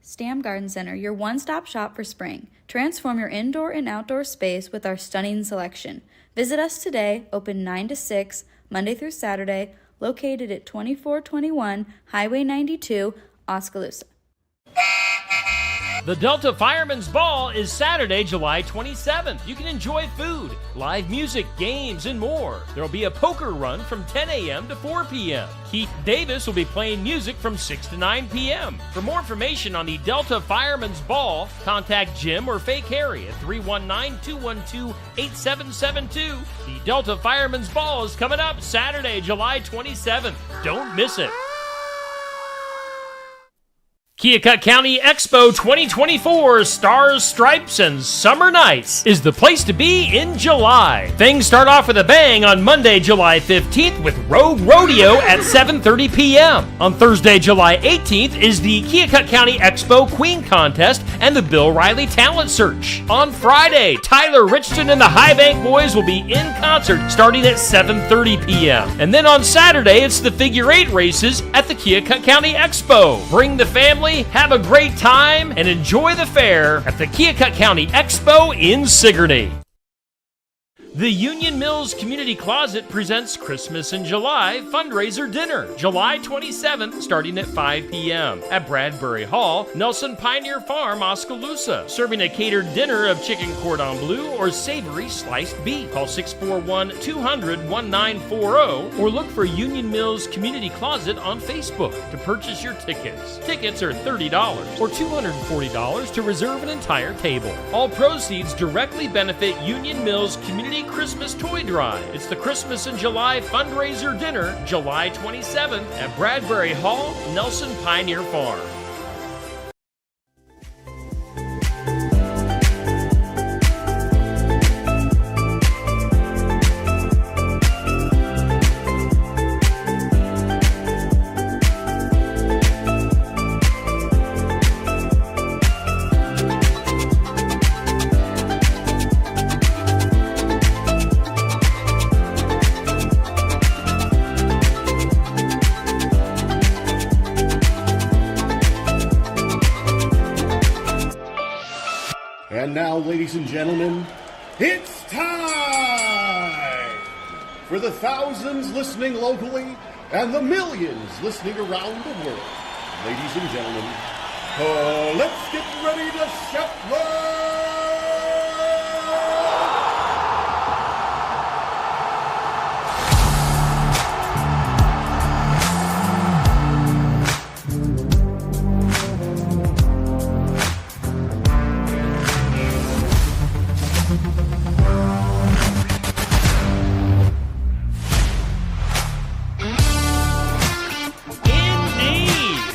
Stam Garden Center, your one-stop shop for spring. Transform your indoor and outdoor space with our stunning selection. Visit us today, open 9 to 6, Monday through Saturday, located at 2421 Highway 92, Oskaloosa. The Delta Fireman's Ball is Saturday, July 27th. You can enjoy food, live music, games, and more. There will be a poker run from 10 a.m. to 4 p.m. Keith Davis will be playing music from 6 to 9 p.m. For more information on the Delta Fireman's Ball, contact Jim or Fake Harry at 319-212-8772. The Delta Fireman's Ball is coming up Saturday, July 27th. Don't miss it. Keokuk County Expo 2024 Stars, Stripes, and Summer Nights is the place to be in July. Things start off with a bang on Monday, July 15th with Rogue Rodeo at 7:30 p.m. On Thursday, July 18th is the Keokuk County Expo Queen Contest and the Bill Riley Talent Search. On Friday, Tyler Richton and the High Bank Boys will be in concert starting at 7:30 p.m. And then on Saturday, it's the Figure 8 races at the Keokuk County Expo. Bring the family, have a great time, and enjoy the fair at the Keokuk County Expo in Sigourney. The Union Mills Community Closet presents Christmas in July fundraiser dinner, July 27th, starting at 5 p.m. at Bradbury Hall, Nelson Pioneer Farm, Oskaloosa, serving a catered dinner of chicken cordon bleu or savory sliced beef. Call 641-200-1940 or look for Union Mills Community Closet on Facebook to purchase your tickets. Tickets are $30 or $240 to reserve an entire table. All proceeds directly benefit Union Mills Community Christmas Toy Drive. It's the Christmas in July fundraiser dinner, July 27th at Bradbury Hall, Nelson Pioneer Farm. And now, ladies and gentlemen, it's time for the thousands listening locally and the millions listening around the world. Ladies and gentlemen, let's get ready to Shetland!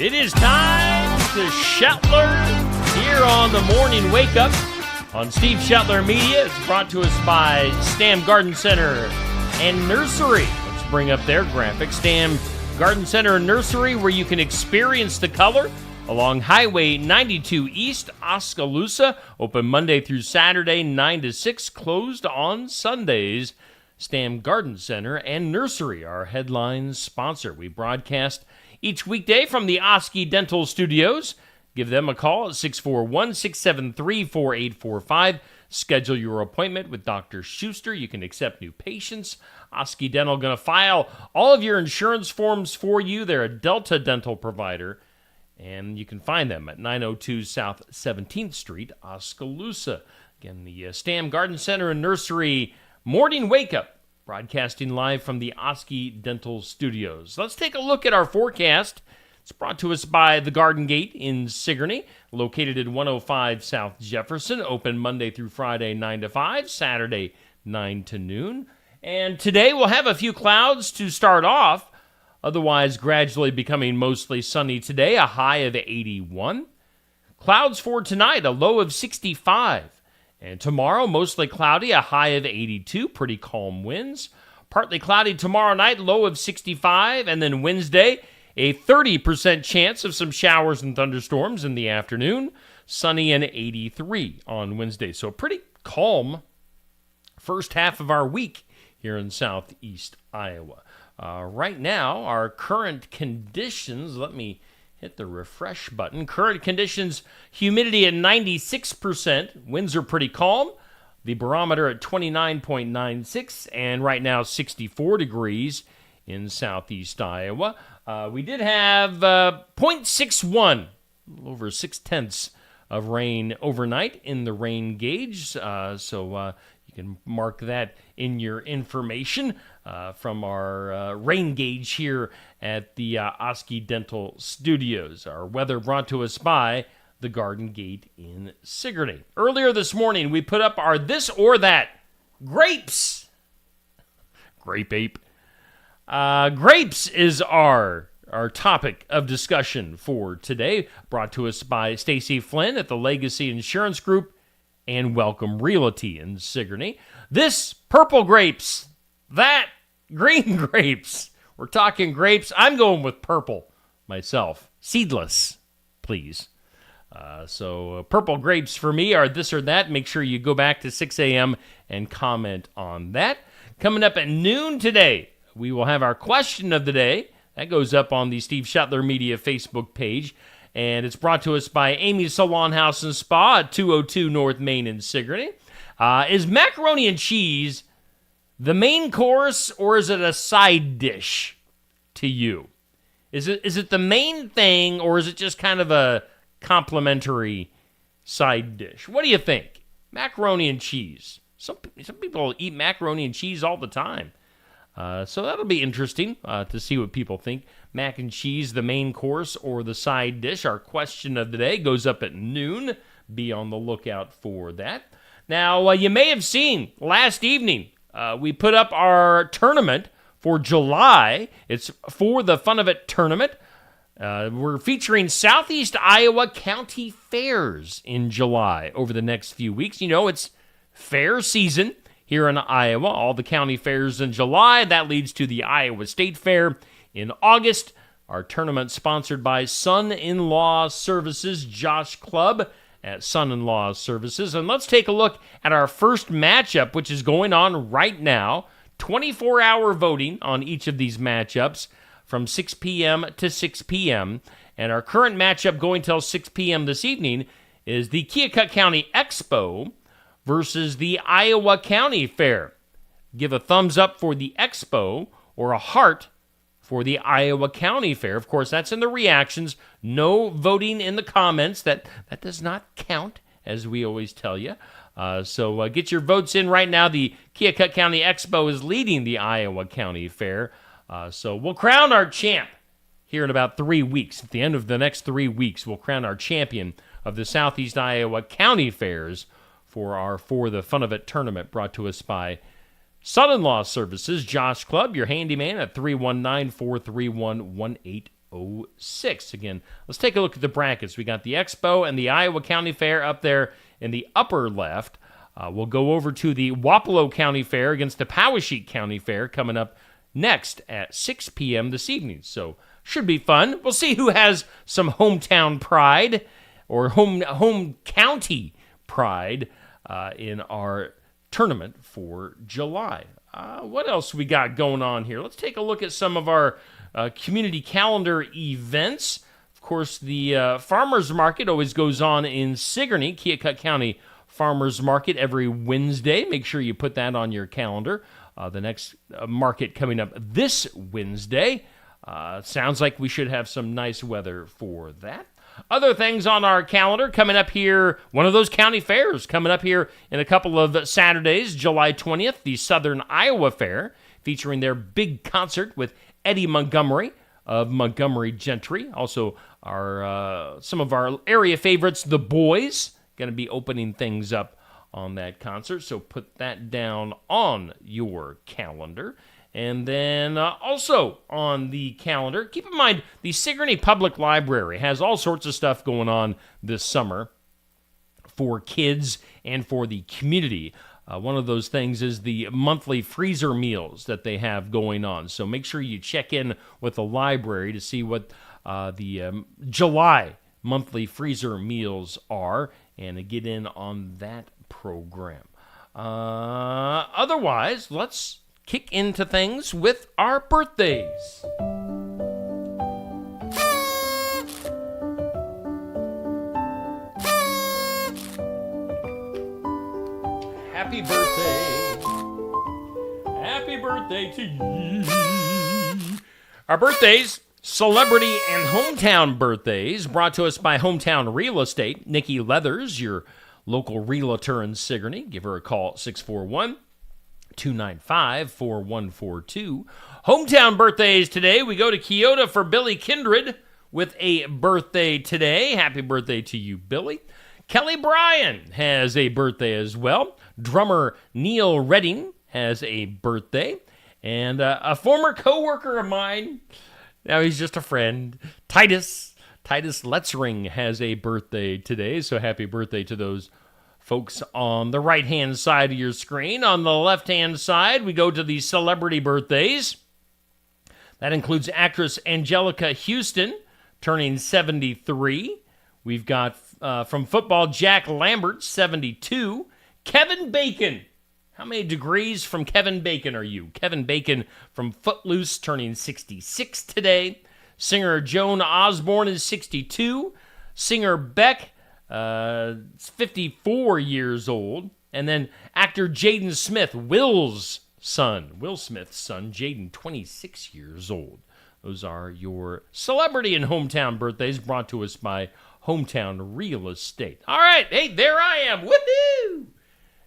It is time to Shetler here on the Morning Wake Up on Steve Shetler Media. It's brought to us by Stam Garden Center and Nursery. Let's bring up their graphic. Stam Garden Center and Nursery, where you can experience the color along Highway 92 East, Oskaloosa. Open Monday through Saturday, 9 to 6. Closed on Sundays. Stam Garden Center and Nursery, our headline sponsor. We broadcast each weekday from the Oski Dental Studios. Give them a call at 641-673-4845. Schedule your appointment with Dr. Schuster. You can accept new patients. Oski Dental going to file all of your insurance forms for you. They're a Delta Dental provider, and you can find them at 902 South 17th Street, Oskaloosa. Again, the Stam Garden Center and Nursery Morning Wake Up, broadcasting live from the Oski Dental Studios. Let's take a look at our forecast. It's brought to us by the Garden Gate in Sigourney, located at 105 South Jefferson, open Monday through Friday, 9 to 5, Saturday, 9 to noon. And today we'll have a few clouds to start off, otherwise gradually becoming mostly sunny today, a high of 81. Clouds for tonight, a low of 65. And tomorrow, mostly cloudy, a high of 82, pretty calm winds. Partly cloudy tomorrow night, low of 65. And then Wednesday, a 30% chance of some showers and thunderstorms in the afternoon. Sunny and 83 on Wednesday. So pretty calm first half of our week here in southeast Iowa. Right now, our current conditions, let me hit the refresh button. Current conditions, humidity at 96%. Winds are pretty calm. The barometer at 29.96, and right now 64 degrees in southeast Iowa. We did have 0.61, over 6/10 of rain overnight in the rain gauge. So you can mark that in your information from our rain gauge here at the Oski Dental Studios. Our weather brought to us by the Garden Gate in Sigourney. Earlier this morning, we put up our this or that grapes. Grape ape. Grapes is our topic of discussion for today, brought to us by Stacy Flynn at the Legacy Insurance Group and Welcome Realty in Sigourney. This, purple grapes. That, green grapes. We're talking grapes. I'm going with purple myself. Seedless, please. So purple grapes for me are this or that. Make sure you go back to 6 a.m. and comment on that. Coming up at noon today, we will have our question of the day. That goes up on the Steve Shetler Media Facebook page. And it's brought to us by Amy's Salon House and Spa at 202 North Main in Sigourney. Is macaroni and cheese the main course, or is it a side dish to you? Is it the main thing, or is it just kind of a complimentary side dish? What do you think? Macaroni and cheese. Some people eat macaroni and cheese all the time. So that'll be interesting to see what people think. Mac and cheese, the main course or the side dish? Our question of the day goes up at noon. Be on the lookout for that. Now, you may have seen last evening, we put up our tournament for July. It's For the Fun of It tournament. We're featuring Southeast Iowa County Fairs in July over the next few weeks. You know, it's fair season here in Iowa. All the county fairs in July. That leads to the Iowa State Fair in August. Our tournament sponsored by Son-in-Law Services, Josh Clubb at Son-in-Law Services. And let's take a look at our first matchup, which is going on right now. 24-hour voting on each of these matchups from 6 p.m. to 6 p.m. And our current matchup going till 6 p.m. this evening is the Keokuk County Expo versus the Iowa County Fair. Give a thumbs up for the Expo or a heart for the Iowa County Fair. Of course, that's in the reactions. No voting in the comments. That does not count, as we always tell you. So get your votes in right now. The Keokuk County Expo is leading the Iowa County Fair. So we'll crown our champ here in about 3 weeks. At the end of the next 3 weeks, we'll crown our champion of the Southeast Iowa County Fairs for our For the Fun of It tournament, brought to us by Son-in-Law Services, Josh Clubb, your handyman at 319-431-1806. Again, let's take a look at the brackets. We got the Expo and the Iowa County Fair up there in the upper left. We'll go over to the Wapello County Fair against the Poweshiek County Fair coming up next at 6 p.m. this evening. So should be fun. We'll see who has some hometown pride or home county pride in our tournament for July. What else we got going on here? Let's take a look at some of our community calendar events. Of course, the Farmers Market always goes on in Sigourney, Keokuk County Farmers Market every Wednesday. Make sure you put that on your calendar. The next market coming up this Wednesday. Sounds like we should have some nice weather for that. Other things on our calendar coming up here, one of those county fairs coming up here in a couple of Saturdays, July 20th, the Southern Iowa Fair, featuring their big concert with Eddie Montgomery of Montgomery Gentry. Also, some of our area favorites, The Boys, going to be opening things up on that concert, so put that down on your calendar. And then also on the calendar, keep in mind, the Sigourney Public Library has all sorts of stuff going on this summer for kids and for the community. One of those things is the monthly freezer meals that they have going on. So make sure you check in with the library to see what the July monthly freezer meals are and get in on that program. Otherwise, let's kick into things with our birthdays. happy birthday. Happy birthday to you. Our birthdays, celebrity and hometown birthdays, brought to us by Hometown Real Estate. Nikki Leathers, your local realtor in Sigourney. Give her a call at 641-295-4142. Hometown birthdays today. We go to Keota for Billy Kindred with a birthday today. Happy birthday to you, Billy. Kelly Bryan has a birthday as well. Drummer Neil Redding has a birthday. And a former co-worker of mine, now he's just a friend, Titus Letzring has a birthday today. So happy birthday to those folks on the right-hand side of your screen. On the left-hand side, we go to the celebrity birthdays. That includes actress Angelica Houston, turning 73. We've got, from football, Jack Lambert, 72. Kevin Bacon. How many degrees from Kevin Bacon are you? Kevin Bacon from Footloose, turning 66 today. Singer Joan Osborne is 62. Singer Beck, 54 years old. And then actor Jaden Smith, Will Smith's son, Jaden, 26 years old. Those are your celebrity and hometown birthdays brought to us by Hometown Real Estate. All right, hey, there I am. Woohoo!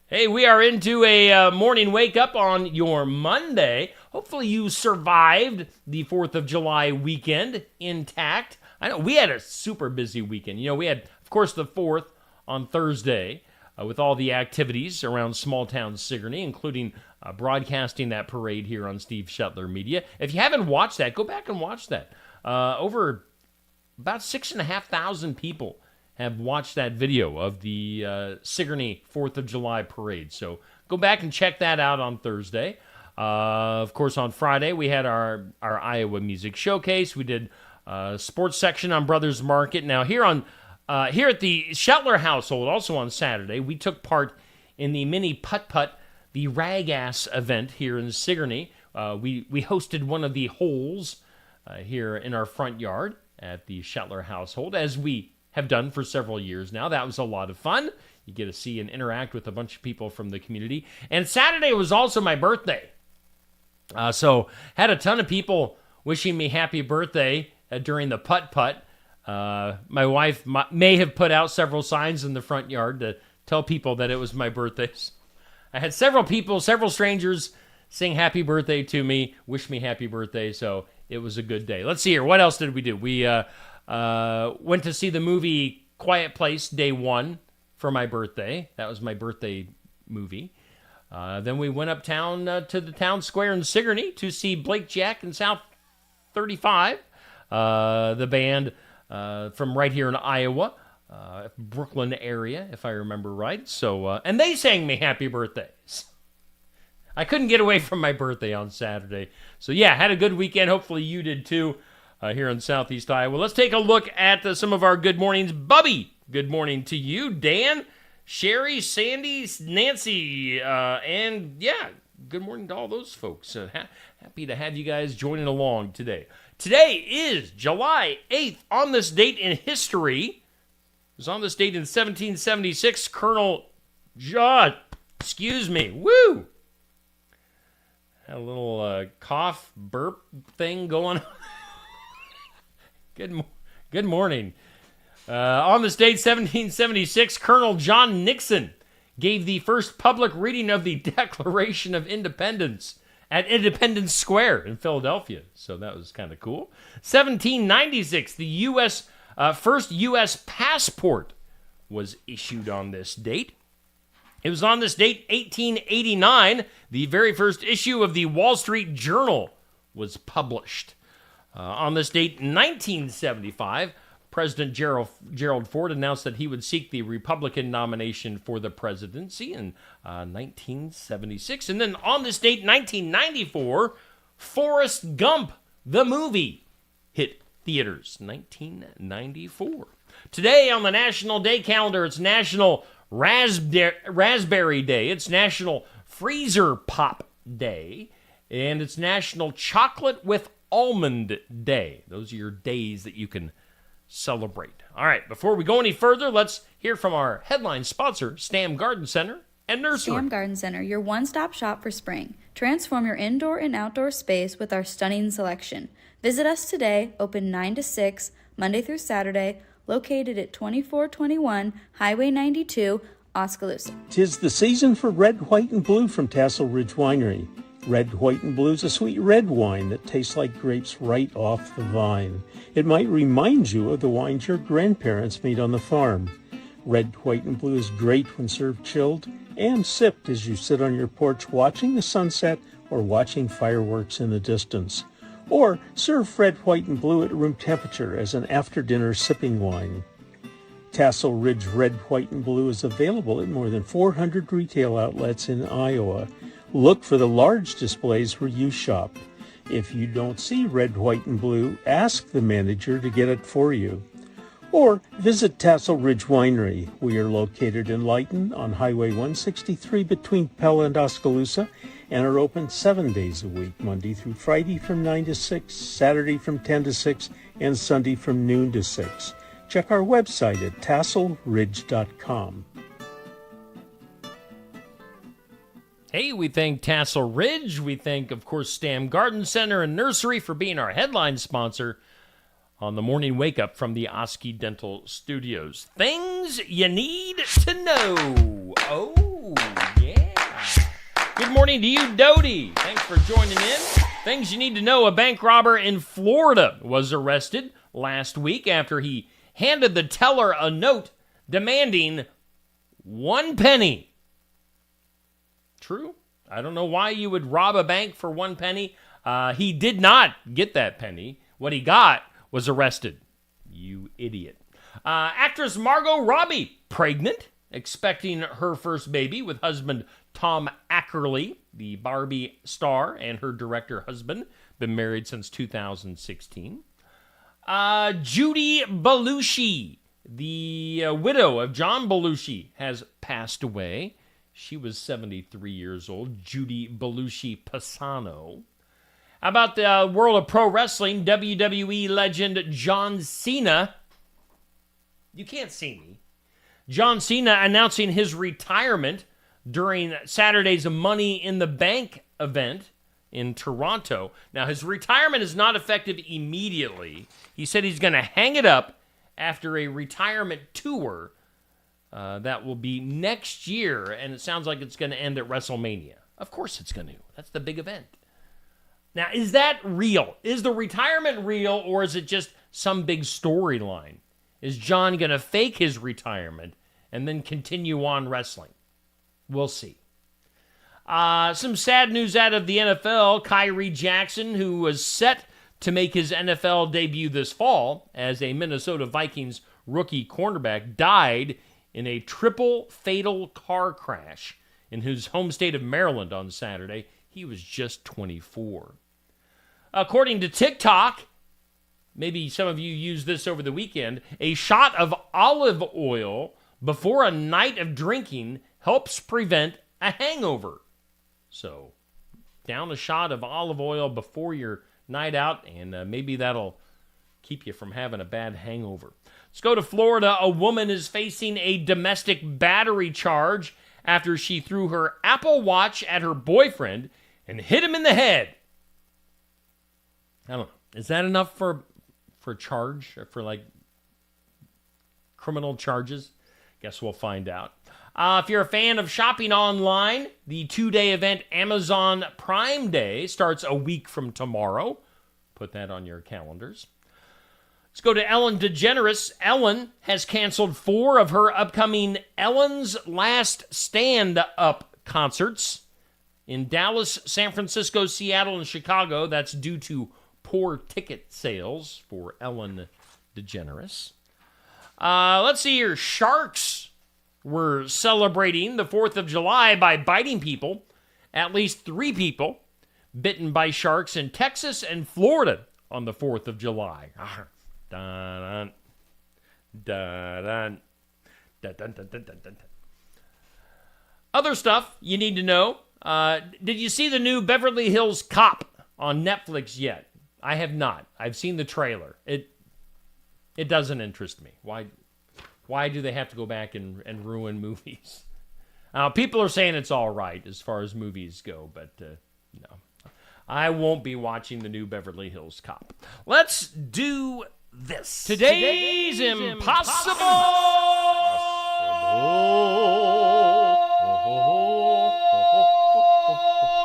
Hey, we are into a morning wake-up on your Monday. Hopefully you survived the 4th of July weekend intact. I know we had a super busy weekend. You know, we had, of course, the 4th on Thursday with all the activities around small-town Sigourney, including broadcasting that parade here on Steve Shetler Media. If you haven't watched that, go back and watch that. Over about 6,500 people have watched that video of the Sigourney 4th of July parade. So go back and check that out on Thursday. Of course, on Friday, we had our Iowa Music Showcase. We did a sports section on Brothers Market. Now, here at the Shetler household, also on Saturday, we took part in the mini putt-putt, the Rag-Ass event here in Sigourney. We hosted one of the holes here in our front yard at the Shetler household, as we have done for several years now. That was a lot of fun. You get to see and interact with a bunch of people from the community. And Saturday was also my birthday. So had a ton of people wishing me happy birthday during the putt-putt. My wife may have put out several signs in the front yard to tell people that it was my birthday. I had several people, several strangers sing happy birthday to me, wish me happy birthday, so it was a good day. Let's see here. What else did we do? We went to see the movie Quiet Place Day 1 for my birthday. That was my birthday movie. Then we went uptown to the town square in Sigourney to see Blake Jack and South 35, the band from right here in Iowa, Brooklyn area, if I remember right. So, and they sang me happy birthdays. I couldn't get away from my birthday on Saturday. So yeah, had a good weekend. Hopefully you did too here in Southeast Iowa. Let's take a look at some of our good mornings. Bubby, good morning to you. Dan, Sherry, Sandy, Nancy, and yeah, good morning to all those folks. Happy to have you guys joining along today. Today is July 8th. On this date in history, it was on this date in 1776, Colonel John, woo! Had a little cough, burp thing going on. Good morning. On this date, 1776, Colonel John Nixon gave the first public reading of the Declaration of Independence at Independence Square in Philadelphia. So that was kind of cool. 1796, the first U.S. passport was issued on this date. It was on this date, 1889, the very first issue of the Wall Street Journal was published. On this date, 1975, President Gerald Ford announced that he would seek the Republican nomination for the presidency in 1976. And then on this date, 1994, Forrest Gump, the movie, hit theaters, 1994. Today on the National Day calendar, it's National Raspberry Day, it's National Freezer Pop Day, and it's National Chocolate with Almond Day. Those are your days that you can celebrate. All right, before we go any further, let's hear from our headline sponsor, Stam Garden Center, and nursery. Stam Garden Center, your one-stop shop for spring. Transform your indoor and outdoor space with our stunning selection. Visit us today, open 9 to 6, Monday through Saturday, located at 2421 Highway 92, Oskaloosa. 'Tis the season for Red, White, and Blue from Tassel Ridge Winery. Red, White, and Blue is a sweet red wine that tastes like grapes right off the vine. It might remind you of the wines your grandparents made on the farm. Red, White, and Blue is great when served chilled and sipped as you sit on your porch watching the sunset or watching fireworks in the distance. Or serve Red, White, and Blue at room temperature as an after-dinner sipping wine. Tassel Ridge Red, White, and Blue is available at more than 400 retail outlets in Iowa. Look for the large displays where you shop. If you don't see Red, White, and Blue, ask the manager to get it for you. Or visit Tassel Ridge Winery. We are located in Lighton on Highway 163 between Pella and Oskaloosa and are open 7 days a week, Monday through Friday from 9 to 6, Saturday from 10 to 6, and Sunday from noon to 6. Check our website at tasselridge.com. Hey, we thank Tassel Ridge. We thank, of course, Stam Garden Center and Nursery for being our headline sponsor on the morning wake up from the Oski Dental Studios. Things you need to know. Oh, yeah. Good morning to you, Dodie. Thanks for joining in. Things you need to know. A bank robber in Florida was arrested last week after he handed the teller a note demanding 1 penny. True. I don't know why you would rob a bank for 1 penny. He did not get that penny. What he got was arrested. You idiot. Actress Margot Robbie, pregnant, expecting her first baby with husband Tom Ackerley, the Barbie star, and her director husband. Been married since 2016. Judy Belushi, the widow of John Belushi, has passed away. She was 73 years old, Judy Belushi Pisano. How about the world of pro wrestling? WWE legend John Cena. You can't see me. John Cena announcing his retirement during Saturday's Money in the Bank event in Toronto. Now, his retirement is not effective immediately. He said he's going to hang it up after a retirement tour that will be next year, and it sounds like it's going to end at WrestleMania. Of course it's going to. That's the big event. Now, is that real? Is the retirement real, or is it just some big storyline? Is John going to fake his retirement and then continue on wrestling? We'll see. Some sad news out of the NFL. Kyrie Jackson, who was set to make his NFL debut this fall as a Minnesota Vikings rookie cornerback, died in a triple fatal car crash in his home state of Maryland on Saturday. He was just 24. According to TikTok, maybe some of you used this over the weekend, a shot of olive oil before a night of drinking helps prevent a hangover. So, down a shot of olive oil before your night out, and maybe that'll keep you from having a bad hangover. Let's go to Florida. A woman is facing a domestic battery charge after she threw her Apple Watch at her boyfriend and hit him in the head. I don't know. Is that enough for a charge? For like criminal charges? Guess we'll find out. If you're a fan of shopping online, the 2-day event Amazon Prime Day starts a week from tomorrow. Put that on your calendars. Let's go to Ellen DeGeneres. Ellen has canceled 4 of her upcoming Ellen's Last Stand-Up concerts in Dallas, San Francisco, Seattle, and Chicago. That's due to poor ticket sales for Ellen DeGeneres. Let's see here. Sharks were celebrating the 4th of July by biting people. At least 3 people bitten by sharks in Texas and Florida on the 4th of July. Dun, dun, dun, dun, dun, dun, dun, dun. Other stuff you need to know. Did you see the new Beverly Hills Cop on Netflix yet? I have not. I've seen the trailer. It doesn't interest me. Why do they have to go back and ruin movies? People are saying it's all right as far as movies go, but no. I won't be watching the new Beverly Hills Cop. Let's do this. Today's Impossible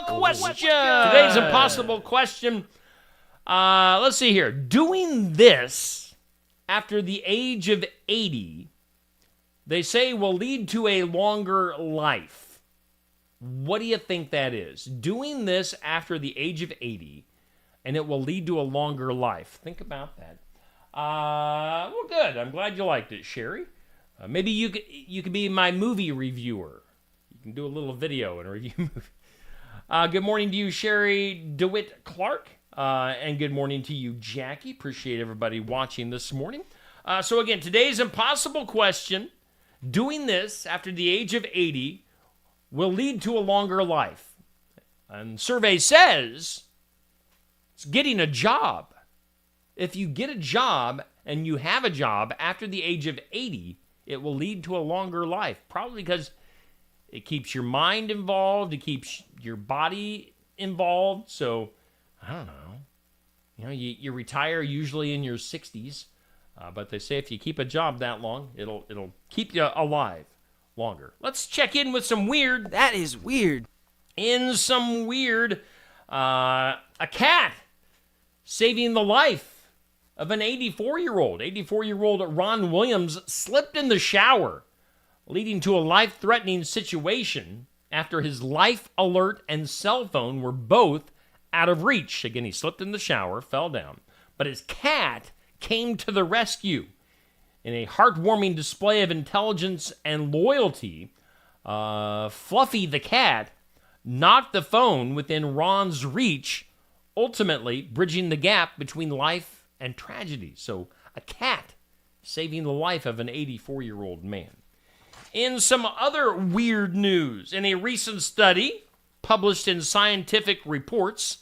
Question. Today's Impossible Question. Let's see here. Doing this after the age of 80, they say will lead to a longer life. What do you think that is? Doing this after the age of 80, and it will lead to a longer life. Think about that. Well, good. I'm glad you liked it, Sherry. Maybe you could be my movie reviewer. You can do a little video and review movies. Good morning to you, Sherry DeWitt Clark. And good morning to you, Jackie. Appreciate everybody watching this morning. So again, today's Impossible Question. Doing this after the age of 80 will lead to a longer life. And the survey says it's getting a job. If you get a job and you have a job after the age of 80, it will lead to a longer life. Probably because it keeps your mind involved. It keeps your body involved. So, I don't know. You know, you retire usually in your 60s. But they say if you keep a job that long, it'll keep you alive longer. Let's check in with some weird. That is weird. In some weird, a cat saving the life of an 84-year-old. 84-year-old Ron Williams slipped in the shower, leading to a life-threatening situation after his life alert and cell phone were both out of reach. Again, he slipped in the shower, fell down, but his cat came to the rescue. In a heartwarming display of intelligence and loyalty, Fluffy the cat knocked the phone within Ron's reach, ultimately bridging the gap between life and tragedy. So, a cat saving the life of an 84-year-old man. In some other weird news, in a recent study published in Scientific Reports,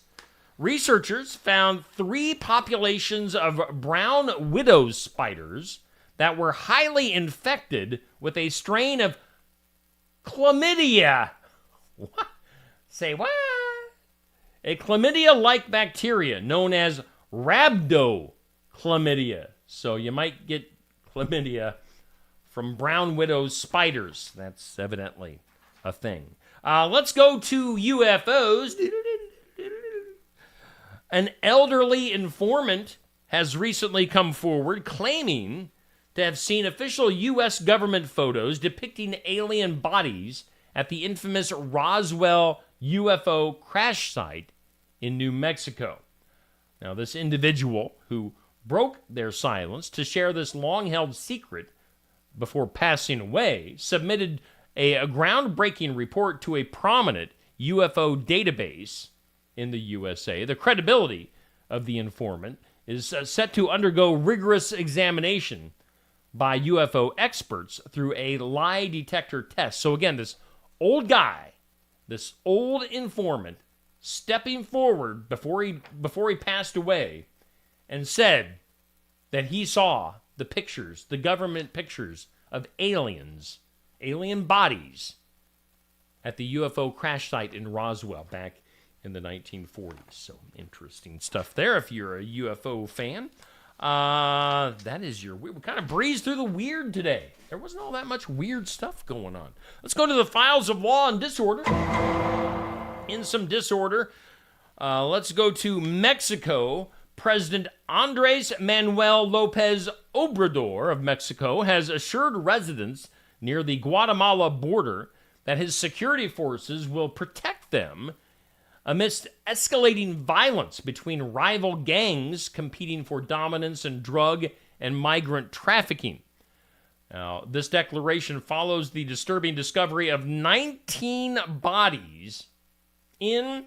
researchers found 3 populations of brown widow spiders that were highly infected with a strain of chlamydia. What? Say what? A chlamydia-like bacteria known as rhabdochlamydia. So you might get chlamydia from brown widow spiders. That's evidently a thing. Let's go to UFOs. An elderly informant has recently come forward claiming to have seen official U.S. government photos depicting alien bodies at the infamous Roswell UFO crash site in New Mexico. Now, this individual who broke their silence to share this long-held secret before passing away submitted a groundbreaking report to a prominent UFO database in the USA. The credibility of the informant is set to undergo rigorous examination by UFO experts through a lie detector test. So again, this old guy, this old informant, stepping forward before he passed away and said that he saw the pictures, the government pictures of aliens, alien bodies at the UFO crash site in Roswell back in the 1940s. So interesting stuff there if you're a UFO fan. That is we kind of breezed through the weird today. There wasn't all that much weird stuff going on. Let's go to the files of law and disorder. In some disorder, let's go to Mexico. President Andres Manuel Lopez Obrador of Mexico has assured residents near the Guatemala border that his security forces will protect them amidst escalating violence between rival gangs competing for dominance in drug and migrant trafficking. Now, this declaration follows the disturbing discovery of 19 bodies in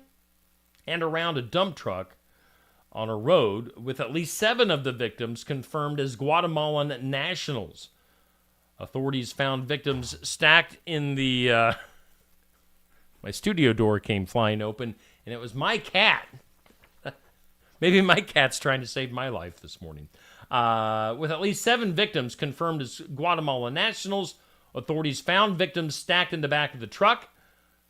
and around a dump truck on a road, with at least 7 of the victims confirmed as Guatemalan nationals. Authorities found victims stacked in the... my studio door came flying open, and it was my cat. Maybe my cat's trying to save my life this morning. With at least 7 victims confirmed as Guatemalan nationals, Authorities found victims stacked in the back of the truck,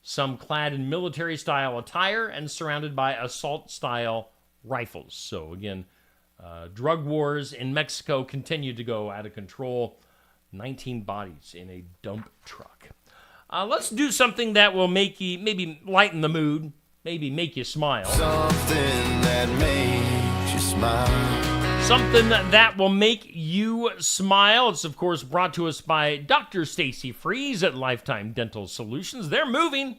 some clad in military-style attire and surrounded by assault-style rifles. So again, drug wars in Mexico continue to go out of control. 19 bodies in a dump truck. Let's do something that will make you, maybe lighten the mood, maybe make you smile. Something that makes you smile. Something that will make you smile. It's, of course, brought to us by Dr. Stacy Freeze at Lifetime Dental Solutions. They're moving.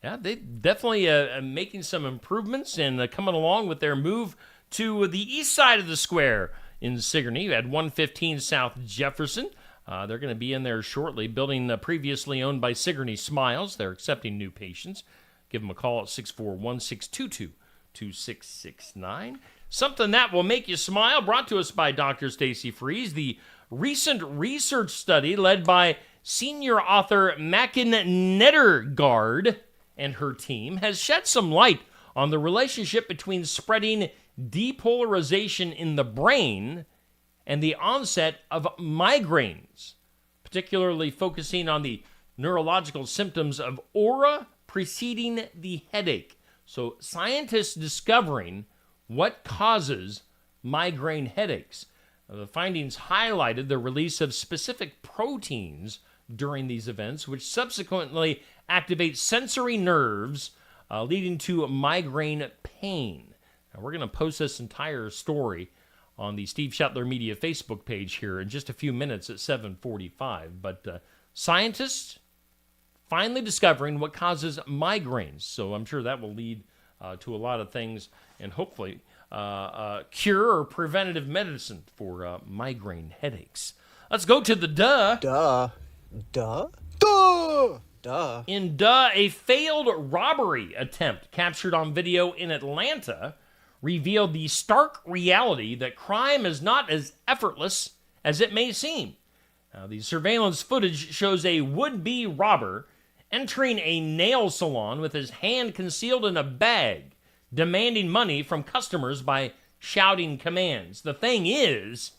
Yeah, they definitely making some improvements and coming along with their move to the east side of the square in Sigourney at 115 South Jefferson. They're going to be in there shortly, building previously owned by Sigourney Smiles. They're accepting new patients. Give them a call at 641-622-2669. Something that will make you smile, brought to us by Dr. Stacy Freeze. The recent research study led by senior author Mackin Nedergaard and her team has shed some light on the relationship between spreading depolarization in the brain and the onset of migraines, particularly focusing on the neurological symptoms of aura preceding the headache. So scientists discovering what causes migraine headaches. The findings highlighted the release of specific proteins during these events, which subsequently activate sensory nerves, leading to migraine pain. Now, we're going to post this entire story on the Steve Shetler Media Facebook page here in just a few minutes at 7:45. But scientists finally discovering what causes migraines. So I'm sure that will lead to a lot of things and hopefully cure or preventative medicine for migraine headaches. Let's go to the duh. In a failed robbery attempt captured on video in Atlanta revealed the stark reality that crime is not as effortless as it may seem. The surveillance footage shows a would-be robber entering a nail salon with his hand concealed in a bag, demanding money from customers by shouting commands. The thing is,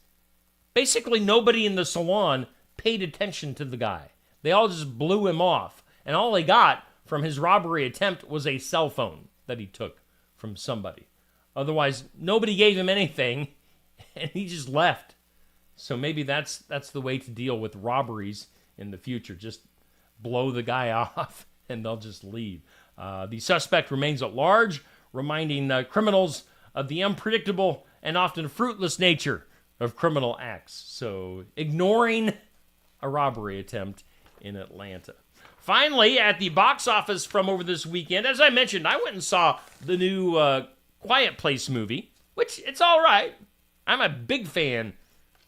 basically nobody in the salon paid attention to the guy. They all just blew him off, and all he got from his robbery attempt was a cell phone that he took from somebody. Otherwise, nobody gave him anything, and he just left. So maybe that's the way to deal with robberies in the future. Just blow the guy off, and they'll just leave. The suspect remains at large, reminding criminals of the unpredictable and often fruitless nature of criminal acts. So ignoring a robbery attempt in Atlanta. Finally, at the box office from over this weekend, as I mentioned, I went and saw the new Quiet Place movie, which it's all right. I'm a big fan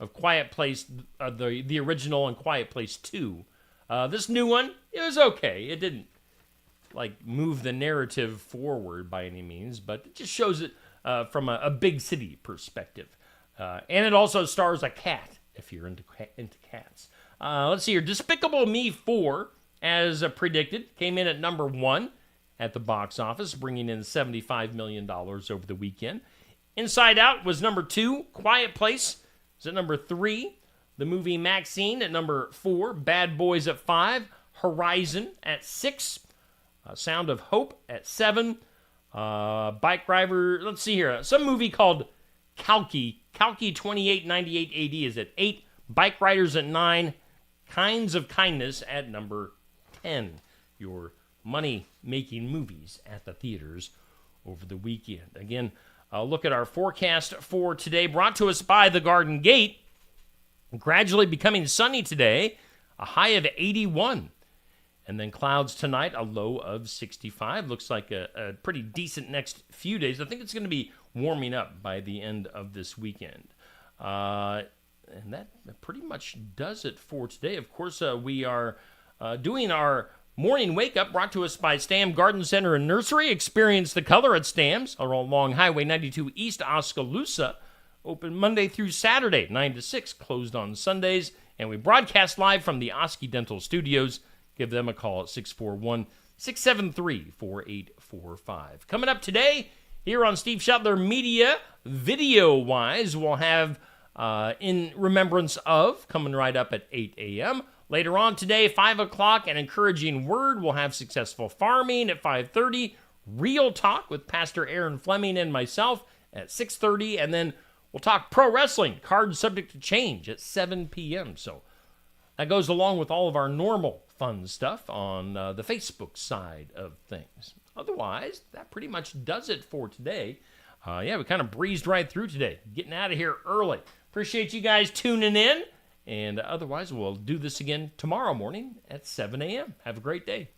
of Quiet Place, the original, and Quiet Place 2. This new one, it was okay. It didn't move the narrative forward by any means, but it just shows it from a big city perspective. And it also stars a cat, if you're into cats. Let's see here. Despicable Me 4, as predicted, came in at number 1 at the box office, bringing in $75 million over the weekend. Inside Out was number 2. Quiet Place is at number 3. The movie Maxine at number 4. Bad Boys at 5. Horizon at 6. Sound of Hope at 7. Bike Driver, let's see here. Some movie called Kalki 2898 AD is at 8. Bike Riders at 9. Kinds of Kindness at number 10. Your money-making movies at the theaters over the weekend. Again, look at our forecast for today, brought to us by The Garden Gate. Gradually becoming sunny today, a high of 81. And then clouds tonight, a low of 65. Looks like a pretty decent next few days. I think it's going to be warming up by the end of this weekend. And that pretty much does it for today. Of course, we are doing our morning wake-up, brought to us by Stam Garden Center and Nursery. Experience the color at Stam's along Highway 92 East, Oskaloosa. Open Monday through Saturday, 9 to 6, closed on Sundays. And we broadcast live from the Oski Dental Studios. Give them a call at 641-673-4845. Coming up today, here on Steve Shetler Media, video-wise, we'll have In Remembrance Of, coming right up at 8 a.m., Later on today, 5 o'clock, an encouraging word. We'll have successful farming at 5:30. Real Talk with Pastor Aaron Fleming and myself at 6:30. And then we'll talk pro wrestling, cards subject to change at 7 p.m. So that goes along with all of our normal fun stuff on the Facebook side of things. Otherwise, that pretty much does it for today. We kind of breezed right through today, getting out of here early. Appreciate you guys tuning in. And otherwise, we'll do this again tomorrow morning at 7 a.m. Have a great day.